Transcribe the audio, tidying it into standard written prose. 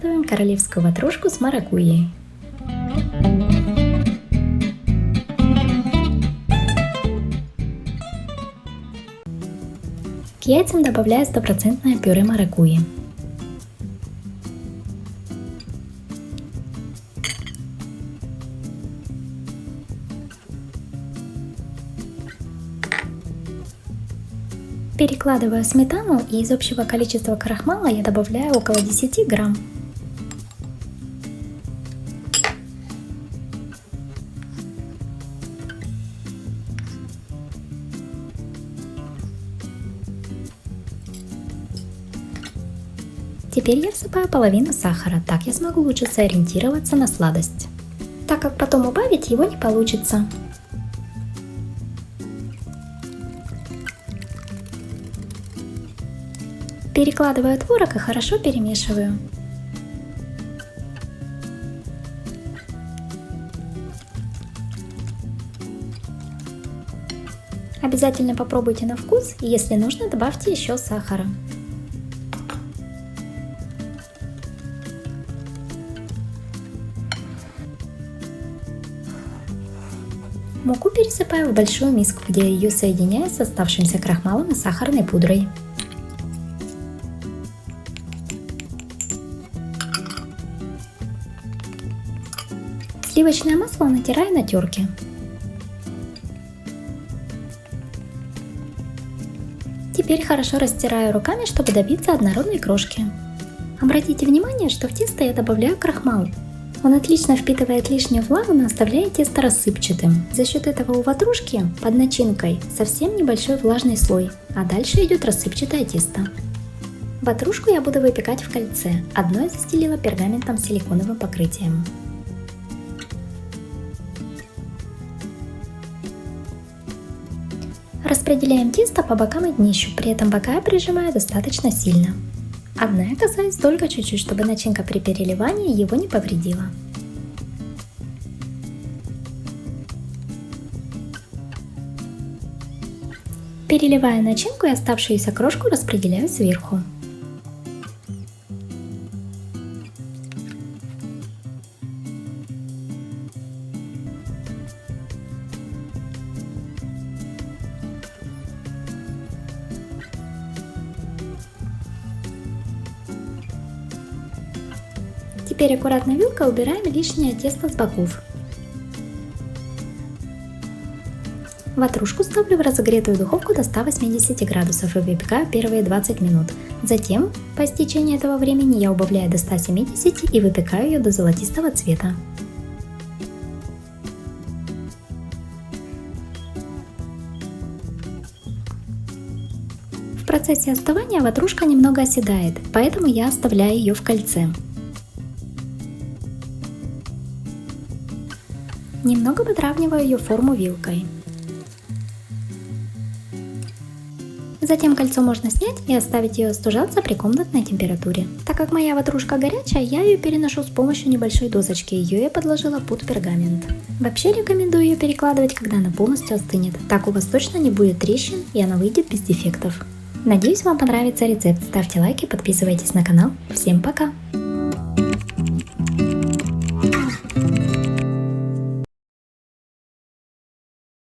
приготовим королевскую ватрушку с маракуйей. К яйцам добавляю стопроцентное пюре маракуйи. Перекладываю сметану, и из общего количества крахмала я добавляю около 10 грамм. Теперь я всыпаю половину сахара, так я смогу лучше сориентироваться на сладость, так как потом убавить его не получится. Перекладываю творог и хорошо перемешиваю. Обязательно попробуйте на вкус, и если нужно, добавьте еще сахара. Муку пересыпаю в большую миску, где ее соединяю с оставшимся крахмалом и сахарной пудрой. Сливочное масло натираю на терке. Теперь хорошо растираю руками, чтобы добиться однородной крошки. Обратите внимание, что в тесто я добавляю крахмал. Он отлично впитывает лишнюю влагу, но оставляет тесто рассыпчатым. За счет этого у ватрушки под начинкой совсем небольшой влажный слой, а дальше идет рассыпчатое тесто. Ватрушку я буду выпекать в кольце. Одно я застелила пергаментом с силиконовым покрытием. Распределяем тесто по бокам и днищу, при этом бока я прижимаю достаточно сильно. Одна я касаюсь только чуть-чуть, чтобы начинка при переливании его не повредила. Переливая начинку и оставшуюся крошку распределяю сверху. Теперь аккуратно вилкой убираем лишнее тесто с боков. Ватрушку ставлю в разогретую духовку до 180 градусов и выпекаю первые 20 минут. Затем, по истечении этого времени, я убавляю до 170 и выпекаю ее до золотистого цвета. В процессе остывания ватрушка немного оседает, поэтому я оставляю ее в кольце. Немного подравниваю ее форму вилкой. Затем кольцо можно снять и оставить ее остужаться при комнатной температуре. Так как моя ватрушка горячая, я ее переношу с помощью небольшой досочки, ее я подложила под пергамент. Вообще рекомендую ее перекладывать, когда она полностью остынет, так у вас точно не будет трещин и она выйдет без дефектов. Надеюсь, вам понравится рецепт, ставьте лайки, подписывайтесь на канал. Всем пока!